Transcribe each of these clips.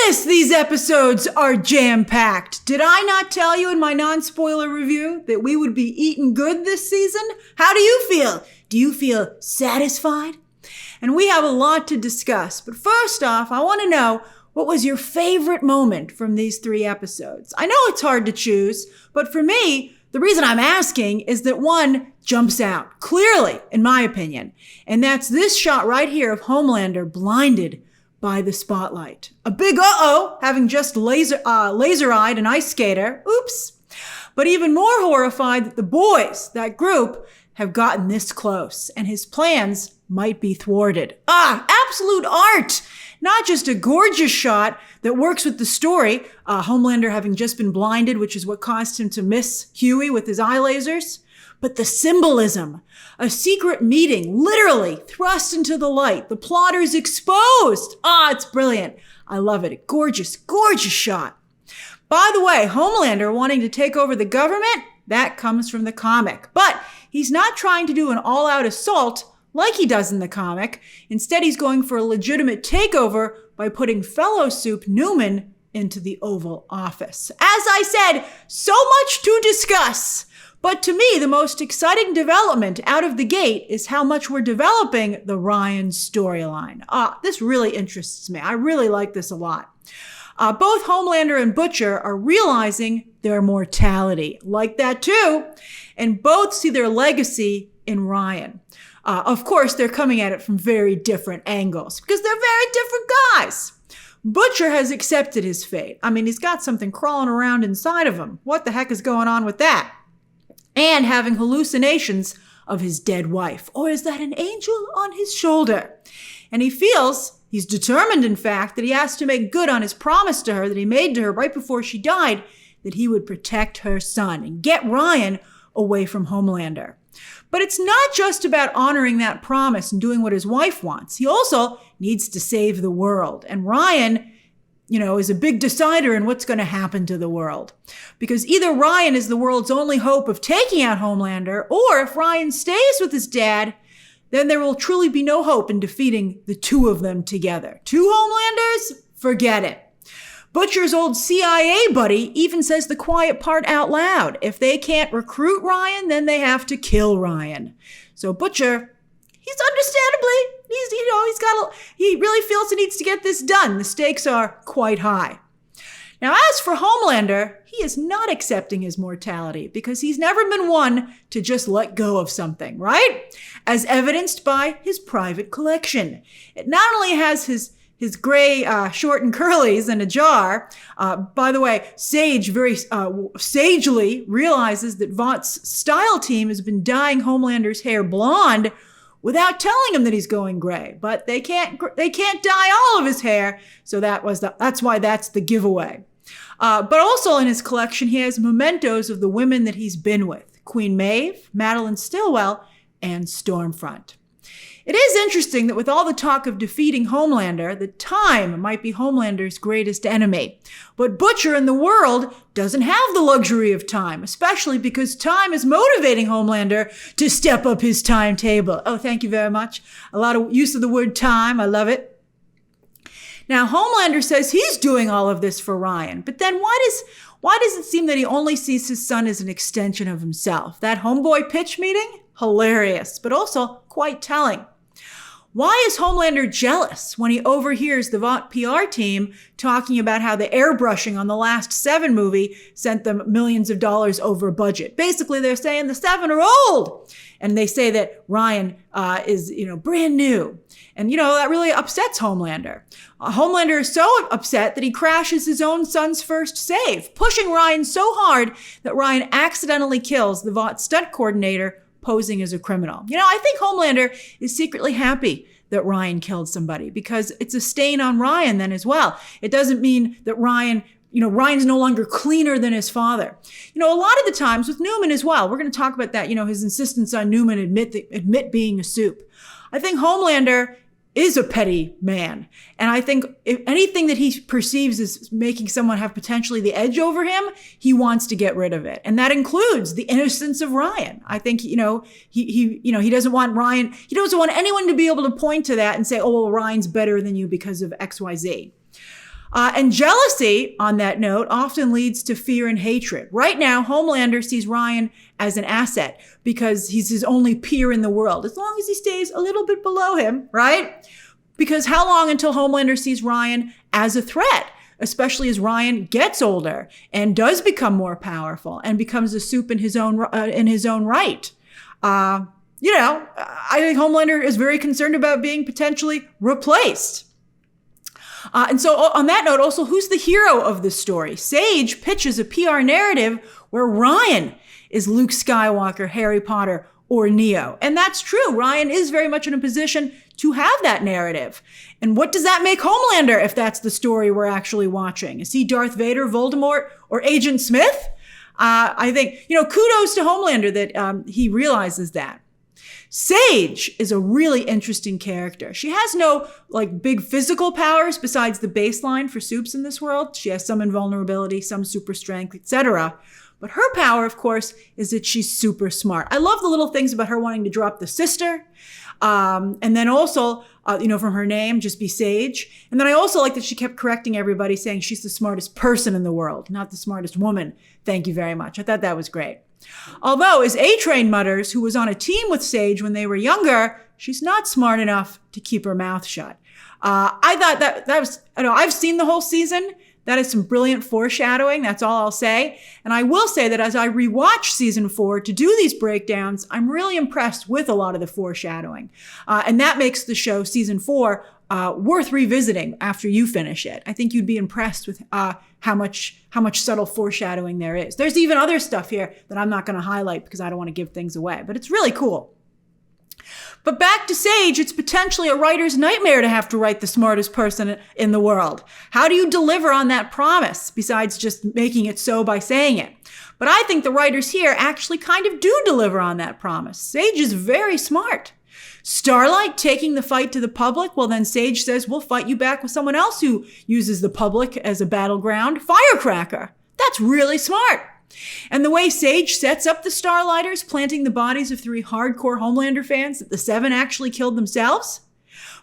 goodness, these episodes are jam-packed. Did I not tell you in my non-spoiler review that we would be eating good this season? How do you feel? Do you feel satisfied? And we have a lot to discuss. But first off, I want to know, what was your favorite moment from these 3 episodes? I know it's hard to choose, but for me, the reason I'm asking is that one jumps out, clearly, in my opinion. And that's this shot right here of Homelander blinded by the spotlight. A big uh-oh, having just laser-eyed an ice skater. Oops. But even more horrified that the boys, that group, have gotten this close, and his plans might be thwarted. Absolute art! Not just a gorgeous shot that works with the story, Homelander having just been blinded, which is what caused him to miss Huey with his eye lasers, but the symbolism. A secret meeting, literally thrust into the light. The plotters exposed. It's brilliant. I love it. A gorgeous, gorgeous shot. By the way, Homelander wanting to take over the government, that comes from the comic. But he's not trying to do an all-out assault like he does in the comic. Instead, he's going for a legitimate takeover by putting fellow Soup Newman into the Oval Office. As I said, so much to discuss. But to me, the most exciting development out of the gate is how much we're developing the Ryan storyline. This really interests me. I really like this a lot. Both Homelander and Butcher are realizing their mortality. Like that too. And both see their legacy in Ryan. Of course, they're coming at it from very different angles because they're very different guys. Butcher has accepted his fate. I mean, he's got something crawling around inside of him. What the heck is going on with that? And having hallucinations of his dead wife. Or is that an angel on his shoulder? And he feels, he's determined, in fact, that he has to make good on his promise to her that he made to her right before she died, that he would protect her son and get Ryan away from Homelander. But it's not just about honoring that promise and doing what his wife wants. He also needs to save the world. And Ryan, is a big decider in what's going to happen to the world. Because either Ryan is the world's only hope of taking out Homelander, or if Ryan stays with his dad, then there will truly be no hope in defeating the 2 of them together. 2 Homelanders? Forget it. Butcher's old CIA buddy even says the quiet part out loud. If they can't recruit Ryan, then they have to kill Ryan. So Butcher, he's understandably, he really feels he needs to get this done. The stakes are quite high. Now, as for Homelander, he is not accepting his mortality because he's never been one to just let go of something, right? As evidenced by his private collection. It not only has his gray short and curlies in a jar. By the way, Sage very sagely realizes that Vought's style team has been dyeing Homelander's hair blonde without telling him that he's going gray. But they can't dye all of his hair, so that's why that's the giveaway. But also in his collection, he has mementos of the women that he's been with: Queen Maeve, Madeline Stillwell, and Stormfront. It is interesting that with all the talk of defeating Homelander, that time might be Homelander's greatest enemy. But Butcher in the world doesn't have the luxury of time, especially because time is motivating Homelander to step up his timetable. Oh, thank you very much. A lot of use of the word time. I love it. Now, Homelander says he's doing all of this for Ryan, but then why does it seem that he only sees his son as an extension of himself? That homeboy pitch meeting? Hilarious, but also quite telling. Why is Homelander jealous when he overhears the Vought PR team talking about how the airbrushing on the last 7 movie sent them millions of dollars over budget? Basically, they're saying the 7 are old. And they say that Ryan is, brand new. And, that really upsets Homelander. Homelander is so upset that he crashes his own son's first save, pushing Ryan so hard that Ryan accidentally kills the Vought stunt coordinator posing as a criminal. I think Homelander is secretly happy that Ryan killed somebody because it's a stain on Ryan then as well. It doesn't mean that Ryan's no longer cleaner than his father. A lot of the times with Newman as well, we're going to talk about that, his insistence on Newman admit being a soup. I think Homelander is a petty man. And I think if anything that he perceives as making someone have potentially the edge over him, he wants to get rid of it. And that includes the innocence of Ryan. I think, he doesn't want Ryan, he doesn't want anyone to be able to point to that and say, oh, well, Ryan's better than you because of XYZ. And jealousy, on that note, often leads to fear and hatred. Right now, Homelander sees Ryan as an asset because he's his only peer in the world, as long as he stays a little bit below him, right? Because how long until Homelander sees Ryan as a threat, especially as Ryan gets older and does become more powerful and becomes a soup in his own right? I think Homelander is very concerned about being potentially replaced. And so on that note, also, who's the hero of this story? Sage pitches a PR narrative where Ryan is Luke Skywalker, Harry Potter, or Neo. And that's true. Ryan is very much in a position to have that narrative. And what does that make Homelander if that's the story we're actually watching? Is he Darth Vader, Voldemort, or Agent Smith? I think, kudos to Homelander that he realizes that. Sage is a really interesting character. She has no big physical powers besides the baseline for soups in this world. She has some invulnerability, some super strength, etc. But her power, of course, is that she's super smart. I love the little things about her wanting to drop the sister. And then also, from her name, just be Sage. And then I also like that she kept correcting everybody, saying she's the smartest person in the world, not the smartest woman. Thank you very much. I thought that was great. Although, as A-Train mutters, who was on a team with Sage when they were younger, she's not smart enough to keep her mouth shut. I thought that was, I've seen the whole season. That is some brilliant foreshadowing. That's all I'll say. And I will say that as I rewatch season 4 to do these breakdowns, I'm really impressed with a lot of the foreshadowing. And that makes the show, season 4, worth revisiting after you finish it. I think you'd be impressed with how much subtle foreshadowing there is. There's even other stuff here that I'm not going to highlight because I don't want to give things away, but it's really cool. But back to Sage, it's potentially a writer's nightmare to have to write the smartest person in the world. How do you deliver on that promise besides just making it so by saying it? But I think the writers here actually kind of do deliver on that promise. Sage is very smart. Starlight taking the fight to the public, well then Sage says, we'll fight you back with someone else who uses the public as a battleground. Firecracker. That's really smart. And the way Sage sets up the Starlighters, planting the bodies of 3 hardcore Homelander fans that the 7 actually killed themselves.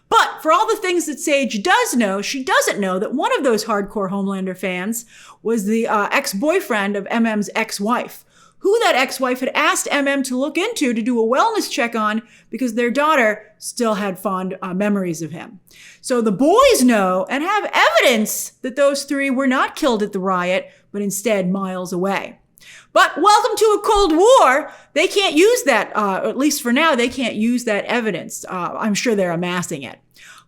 But for all the things that Sage does know, she doesn't know that one of those hardcore Homelander fans was the ex-boyfriend of MM's ex-wife, who that ex-wife had asked MM to look into to do a wellness check on because their daughter still had fond memories of him. So the boys know and have evidence that those 3 were not killed at the riot, but instead miles away. But welcome to a Cold War. They can't use that, at least for now, they can't use that evidence. I'm sure they're amassing it.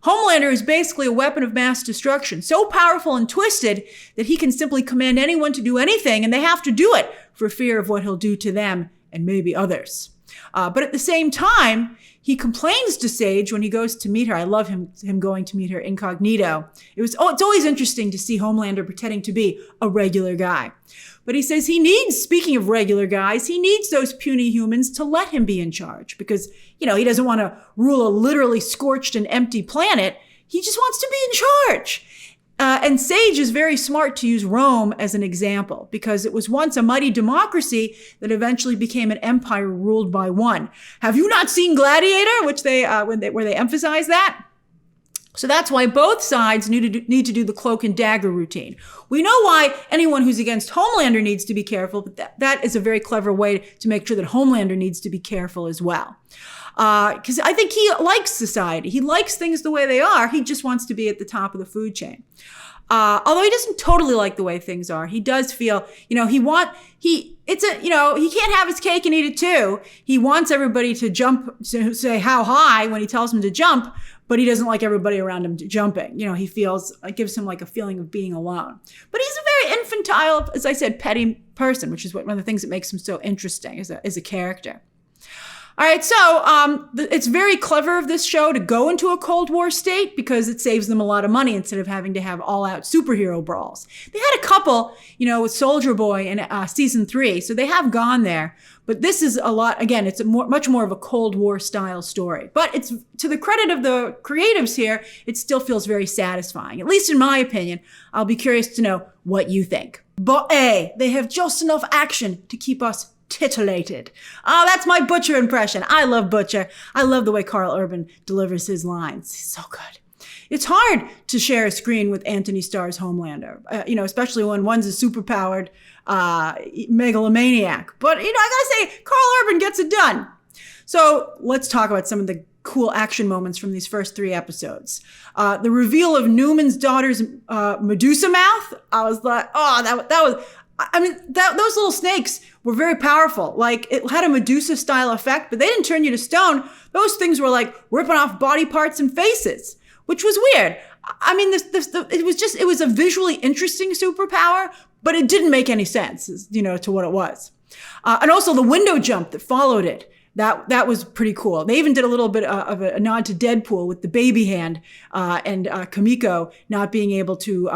Homelander is basically a weapon of mass destruction, so powerful and twisted that he can simply command anyone to do anything, and they have to do it for fear of what he'll do to them and maybe others. But at the same time, he complains to Sage when he goes to meet her. I love him going to meet her incognito. It's always interesting to see Homelander pretending to be a regular guy. But he says speaking of regular guys, he needs those puny humans to let him be in charge because, he doesn't want to rule a literally scorched and empty planet. He just wants to be in charge. And Sage is very smart to use Rome as an example because it was once a mighty democracy that eventually became an empire ruled by one. Have you not seen Gladiator, where they emphasize that? So that's why both sides need to do the cloak and dagger routine. We know why anyone who's against Homelander needs to be careful, but that is a very clever way to make sure that Homelander needs to be careful as well. Because I think he likes society. He likes things the way they are. He just wants to be at the top of the food chain. Although he doesn't totally like the way things are, he does feel, he can't have his cake and eat it too. He wants everybody to jump, to say how high when he tells them to jump, but he doesn't like everybody around him jumping. He feels, it gives him like a feeling of being alone. But he's a very infantile, as I said, petty person, which is one of the things that makes him so interesting as a character. All right, so it's very clever of this show to go into a Cold War state because it saves them a lot of money instead of having to have all-out superhero brawls. They had a couple, with Soldier Boy in season 3, so they have gone there. But this is a lot, again, it's much more of a Cold War style story. But it's to the credit of the creatives here, it still feels very satisfying, at least in my opinion. I'll be curious to know what you think. But they have just enough action to keep us titillated. Oh, that's my Butcher impression. I love Butcher. I love the way Carl Urban delivers his lines. He's so good. It's hard to share a screen with Anthony Starr's Homelander, especially when one's a superpowered megalomaniac. But, I gotta say, Carl Urban gets it done. So let's talk about some of the cool action moments from these first 3 episodes. The reveal of Newman's daughter's Medusa mouth. I was like, those little snakes were very powerful. Like, it had a Medusa style effect, but they didn't turn you to stone. Those things were like ripping off body parts and faces, which was weird. I mean, it was a visually interesting superpower, but it didn't make any sense, to what it was. And also the window jump that followed it. That was pretty cool. They even did a little bit of a nod to Deadpool with the baby hand and Kamiko not being able to,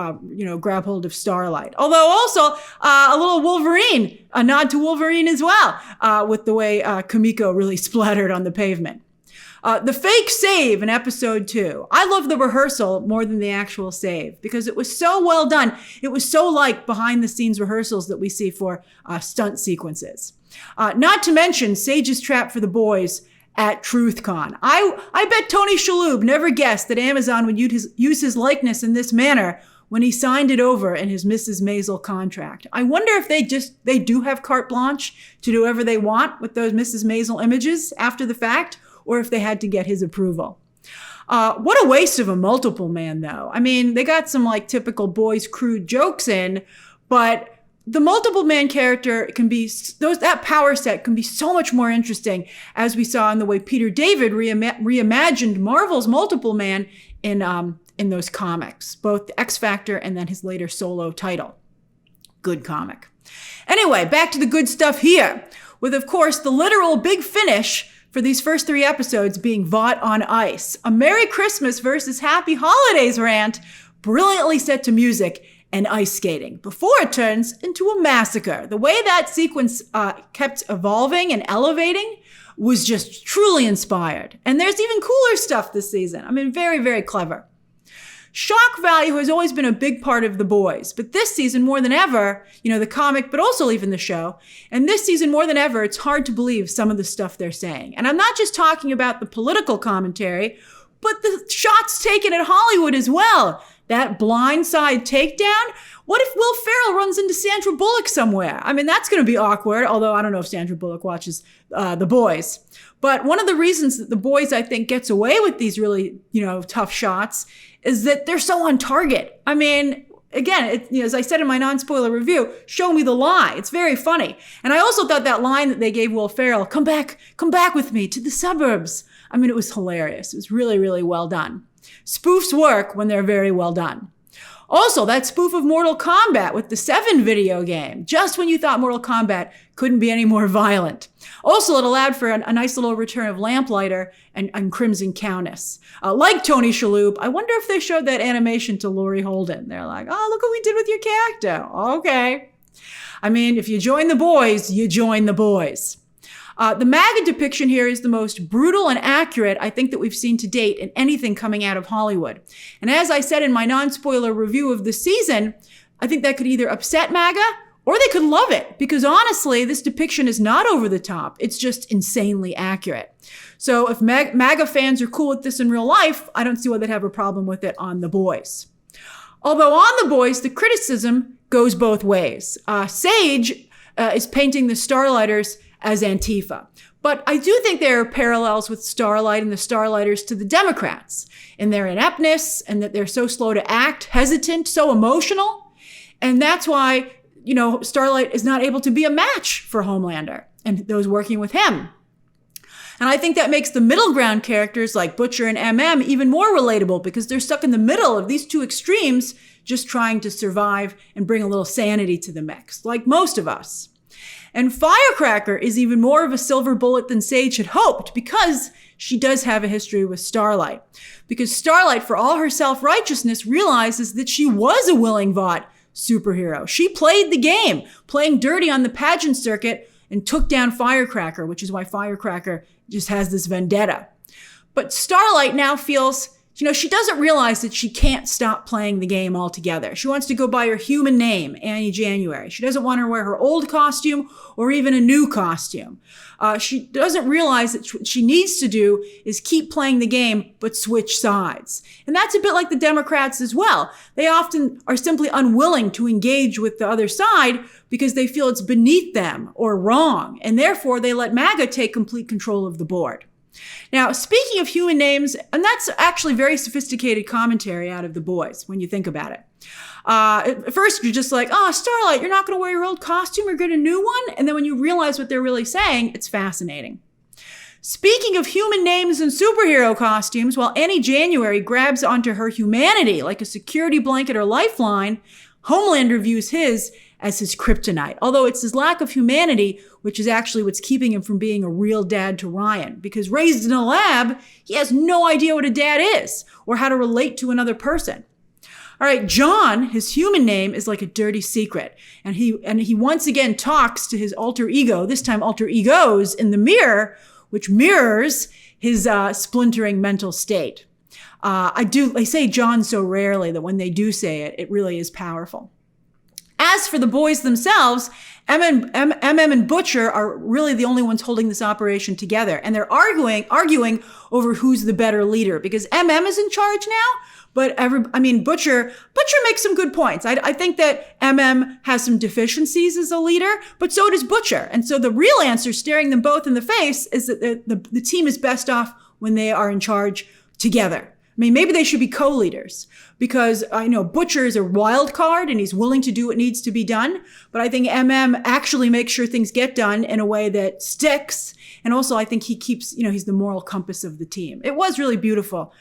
grab hold of Starlight. Although also a little Wolverine, a nod to Wolverine as well, with the way Kamiko really splattered on the pavement. The fake save in episode 2. I love the rehearsal more than the actual save because it was so well done. It was so like behind the scenes rehearsals that we see for stunt sequences. Not to mention Sage's trap for the boys at TruthCon. I bet Tony Shalhoub never guessed that Amazon would use his likeness in this manner when he signed it over in his Mrs. Maisel contract. I wonder if they do have carte blanche to do whatever they want with those Mrs. Maisel images after the fact, or if they had to get his approval. What a waste of a multiple man, though. I mean, they got some like typical boys' crude jokes in, but the multiple man character that power set can be so much more interesting, as we saw in the way Peter David reimagined Marvel's multiple man in those comics, both the X Factor and then his later solo title. Good comic. Anyway, back to the good stuff here, with, of course, the literal big finish for these first 3 episodes being Vought on Ice, a Merry Christmas versus Happy Holidays rant, brilliantly set to music and ice skating, before it turns into a massacre. The way that sequence kept evolving and elevating was just truly inspired. And there's even cooler stuff this season. I mean, very, very clever. Shock value has always been a big part of The Boys, but this season more than ever, the comic, but also even the show, and this season more than ever, it's hard to believe some of the stuff they're saying. And I'm not just talking about the political commentary, but the shots taken at Hollywood as well. That blindside takedown. What if Will Ferrell runs into Sandra Bullock somewhere? I mean, that's going to be awkward, although I don't know if Sandra Bullock watches The Boys. But one of the reasons that The Boys, I think, gets away with these really, tough shots is that they're so on target. I mean, again, as I said in my non-spoiler review, show me the lie. It's very funny. And I also thought that line that they gave Will Ferrell, come back with me to the suburbs. I mean, it was hilarious. It was really, really well done. Spoofs work when they're very well done. Also, that spoof of Mortal Kombat with the 7 video game, just when you thought Mortal Kombat couldn't be any more violent. Also, it allowed for a nice little return of Lamplighter and Crimson Countess. Like Tony Shalhoub, I wonder if they showed that animation to Laurie Holden. They're like, oh, look what we did with your character. Okay. I mean, if you join the boys, you join the boys. The MAGA depiction here is the most brutal and accurate, I think, that we've seen to date in anything coming out of Hollywood. And as I said in my non-spoiler review of the season, I think that could either upset MAGA or they could love it, because honestly, this depiction is not over the top. It's just insanely accurate. So if MAGA fans are cool with this in real life, I don't see why they'd have a problem with it on The Boys. Although on The Boys, the criticism goes both ways. Sage is painting the Starlighters as Antifa. But I do think there are parallels with Starlight and the Starlighters to the Democrats in their ineptness and that they're so slow to act, hesitant, so emotional. And that's why, Starlight is not able to be a match for Homelander and those working with him. And I think that makes the middle ground characters like Butcher and MM even more relatable because they're stuck in the middle of these two extremes, just trying to survive and bring a little sanity to the mix, like most of us. And Firecracker is even more of a silver bullet than Sage had hoped because she does have a history with Starlight. Because Starlight, for all her self-righteousness, realizes that she was a willing Vought superhero. She played the game, playing dirty on the pageant circuit, and took down Firecracker, which is why Firecracker just has this vendetta. But Starlight now feels She doesn't realize that she can't stop playing the game altogether. She wants to go by her human name, Annie January. She doesn't want to wear her old costume or even a new costume. She doesn't realize that what she needs to do is keep playing the game, but switch sides. And that's a bit like the Democrats as well. They often are simply unwilling to engage with the other side because they feel it's beneath them or wrong. And therefore, they let MAGA take complete control of the board. Now, speaking of human names, and that's actually very sophisticated commentary out of the boys when you think about it. At first, you're just like, oh, Starlight, you're not going to wear your old costume or get a new one? And then when you realize what they're really saying, it's fascinating. Speaking of human names and superhero costumes, while Annie January grabs onto her humanity like a security blanket or lifeline, Homelander views his as his kryptonite, although it's his lack of humanity, which is actually what's keeping him from being a real dad to Ryan. Because raised in a lab, he has no idea what a dad is or how to relate to another person. All right, John, his human name is like a dirty secret. And he once again talks to his alter ego, this time alter egos, in the mirror, which mirrors his splintering mental state. I say John so rarely that when they do say it, it really is powerful. As for the boys themselves, MM and Butcher are really the only ones holding this operation together. And they're arguing over who's the better leader because MM is in charge now. But Butcher makes some good points. I think that MM has some deficiencies as a leader, but so does Butcher. And so the real answer, staring them both in the face, is that the team is best off when they are in charge together. Maybe they should be co-leaders because Butcher is a wild card and he's willing to do what needs to be done. But I think MM actually makes sure things get done in a way that sticks. And also I think he keeps, he's the moral compass of the team. It was really beautiful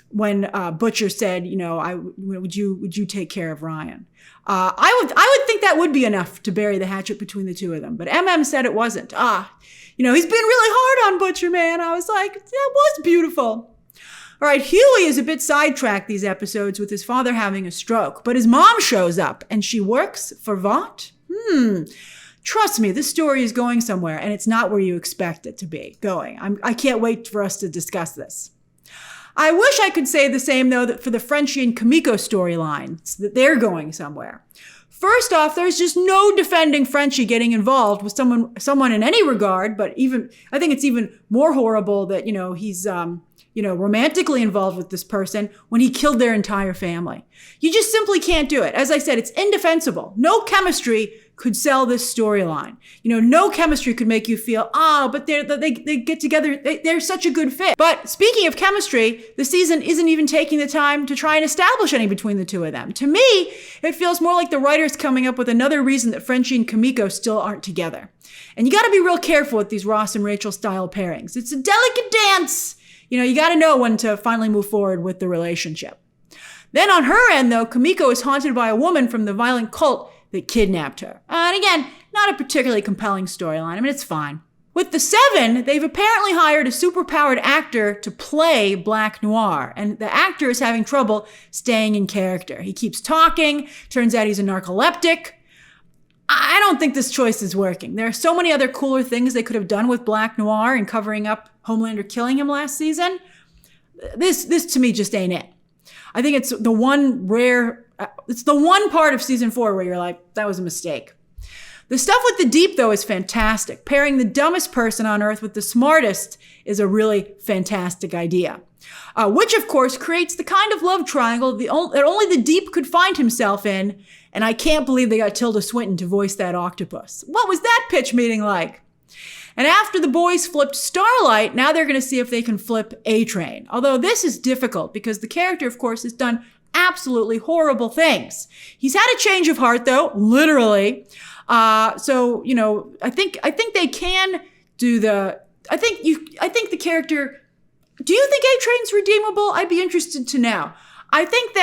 when Butcher said, would you take care of Ryan? I would think that would be enough to bury the hatchet between the two of them. But MM said it wasn't. He's been really hard on Butcher, man. I was like, that was beautiful. All right, Huey is a bit sidetracked these episodes with his father having a stroke, but his mom shows up and she works for what? Trust me, this story is going somewhere and it's not where you expect it to be going. I can't wait for us to discuss this. I wish I could say the same, though, that for the Frenchie and Kimiko storylines, that they're going somewhere. First off, there's just no defending Frenchie getting involved with someone in any regard, but I think it's even more horrible that, he's, romantically involved with this person when he killed their entire family. You just simply can't do it. As I said, it's indefensible. No chemistry could sell this storyline. No chemistry could make you feel, but they get together. They're such a good fit. But speaking of chemistry, the season isn't even taking the time to try and establish any between the two of them. To me, it feels more like the writers coming up with another reason that Frenchie and Kimiko still aren't together. And you got to be real careful with these Ross and Rachel style pairings. It's a delicate dance. You got to know when to finally move forward with the relationship. Then on her end, though, Kimiko is haunted by a woman from the violent cult that kidnapped her. And again, not a particularly compelling storyline. It's fine. With the Seven, they've apparently hired a superpowered actor to play Black Noir, and the actor is having trouble staying in character. He keeps talking. Turns out he's a narcoleptic. I don't think this choice is working. There are so many other cooler things they could have done with Black Noir and covering up Homelander killing him last season. This to me just ain't it. I think it's the one part of season 4 where you're like, that was a mistake. The stuff with the Deep, though, is fantastic. Pairing the dumbest person on Earth with the smartest is a really fantastic idea. Which, of course, creates the kind of love triangle that only the Deep could find himself in. And I can't believe they got Tilda Swinton to voice that octopus. What was that pitch meeting like? And after the boys flipped Starlight, now they're going to see if they can flip A-Train. Although this is difficult because the character, of course, has done absolutely horrible things. He's had a change of heart, though, literally. I think they can do the. I think the character. Do you think A-Train's redeemable? I'd be interested to know. I think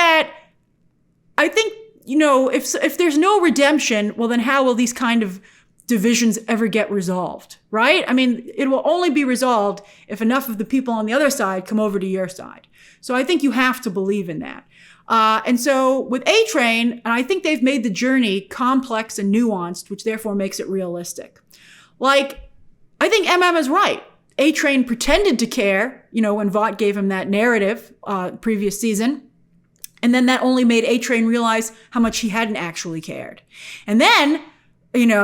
if there's no redemption, well, then how will these kind of divisions ever get resolved, right? It will only be resolved if enough of the people on the other side come over to your side. So I think you have to believe in that. And so with A-Train, and I think they've made the journey complex and nuanced, which therefore makes it realistic. I think MM is right. A-Train pretended to care, when Vought gave him that narrative previous season. And then that only made A-Train realize how much he hadn't actually cared. And then,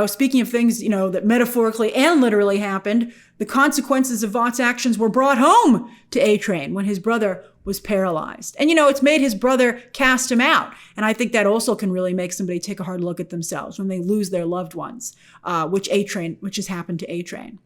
speaking of things, that metaphorically and literally happened, the consequences of Vought's actions were brought home to A-Train when his brother was paralyzed. And, it's made his brother cast him out. And I think that also can really make somebody take a hard look at themselves when they lose their loved ones, which has happened to A-Train.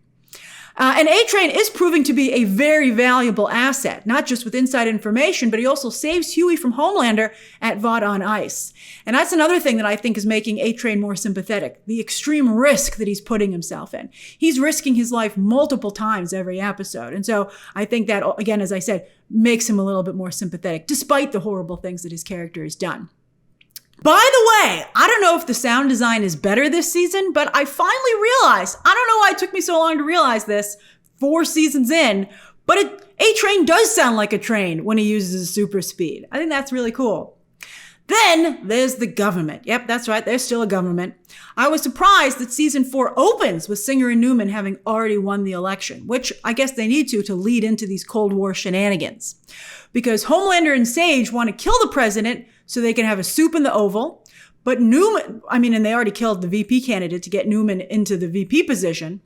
And A-Train is proving to be a very valuable asset, not just with inside information, but he also saves Huey from Homelander at Vought on Ice. And that's another thing that I think is making A-Train more sympathetic, the extreme risk that he's putting himself in. He's risking his life multiple times every episode. And so I think that, again, as I said, makes him a little bit more sympathetic, despite the horrible things that his character has done. By the way, I don't know if the sound design is better this season, but I finally realized, I don't know why it took me so long to realize this 4 seasons in, but A-Train does sound like a train when he uses his super speed. I think that's really cool. Then there's the government. Yep, that's right. There's still a government. I was surprised that season 4 opens with Singer and Newman having already won the election, which I guess they need to lead into these Cold War shenanigans. Because Homelander and Sage want to kill the president so they can have a soup in the Oval. But Newman, and they already killed the VP candidate to get Newman into the VP position.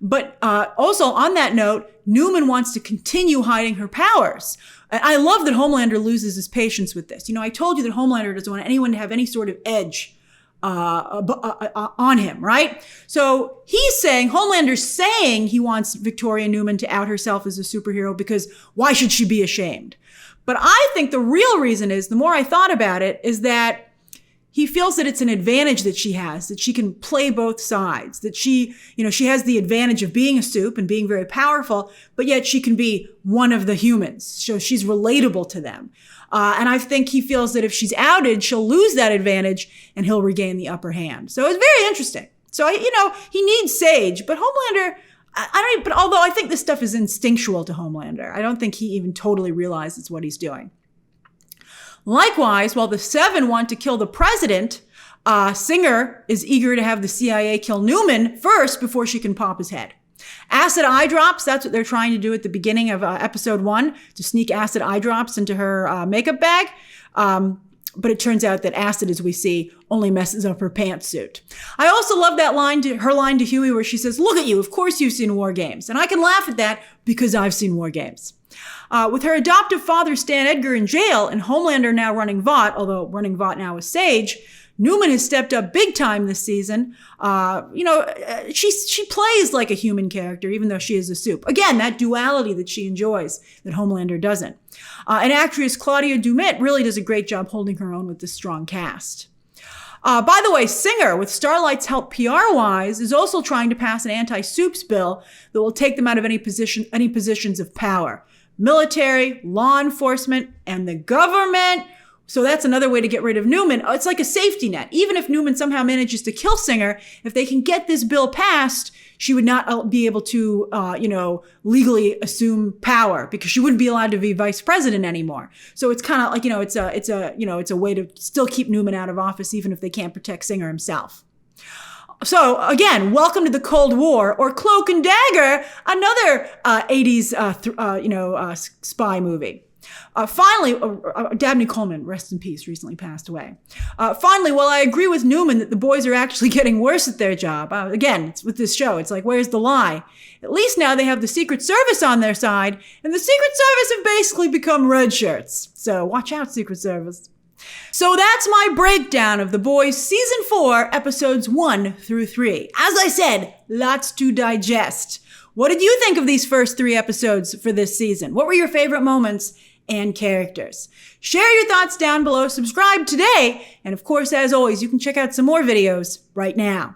But also on that note, Newman wants to continue hiding her powers. I love that Homelander loses his patience with this. I told you that Homelander doesn't want anyone to have any sort of edge on him, right? So Homelander's saying he wants Victoria Newman to out herself as a superhero because why should she be ashamed? But I think the real reason is, the more I thought about it, is that he feels that it's an advantage that she has, that she can play both sides, that she has the advantage of being a soup and being very powerful, but yet she can be one of the humans. So she's relatable to them. And I think he feels that if she's outed, she'll lose that advantage and he'll regain the upper hand. So it's very interesting. So, he needs Sage, but Homelander, but although I think this stuff is instinctual to Homelander, I don't think he even totally realizes what he's doing. Likewise, while the 7 want to kill the president, Singer is eager to have the CIA kill Newman first before she can pop his head. Acid eye drops, that's what they're trying to do at the beginning of episode 1, to sneak acid eye drops into her makeup bag. But it turns out that acid, as we see, only messes up her pantsuit. I also love that her line to Huey where she says, "Look at you, of course you've seen War Games." And I can laugh at that because I've seen War Games. With her adoptive father, Stan Edgar, in jail and Homelander now running Vought, although running Vought now is Sage, Newman has stepped up big time this season. She plays like a human character, even though she is a soup. Again, that duality that she enjoys, that Homelander doesn't. And actress Claudia Dumit really does a great job holding her own with this strong cast. By the way, Singer, with Starlight's help PR-wise, is also trying to pass an anti-soups bill that will take them out of any positions of power. Military, law enforcement, and the government. So that's another way to get rid of Newman. It's like a safety net. Even if Newman somehow manages to kill Singer, if they can get this bill passed, she would not be able to, legally assume power because she wouldn't be allowed to be vice president anymore. So it's kind of like, it's a way to still keep Newman out of office, even if they can't protect Singer himself. So again, welcome to the Cold War, or Cloak and Dagger, another 80s, spy movie. Finally, Dabney Coleman, rest in peace, recently passed away. Finally, while I agree with Newman that the boys are actually getting worse at their job, again, it's with this show, it's like, where's the lie? At least now they have the Secret Service on their side, and the Secret Service have basically become red shirts. So watch out, Secret Service. So that's my breakdown of The Boys Season 4, Episodes 1 through 3. As I said, lots to digest. What did you think of these first 3 episodes for this season? What were your favorite moments and characters? Share your thoughts down below, subscribe today, and of course, as always, you can check out some more videos right now.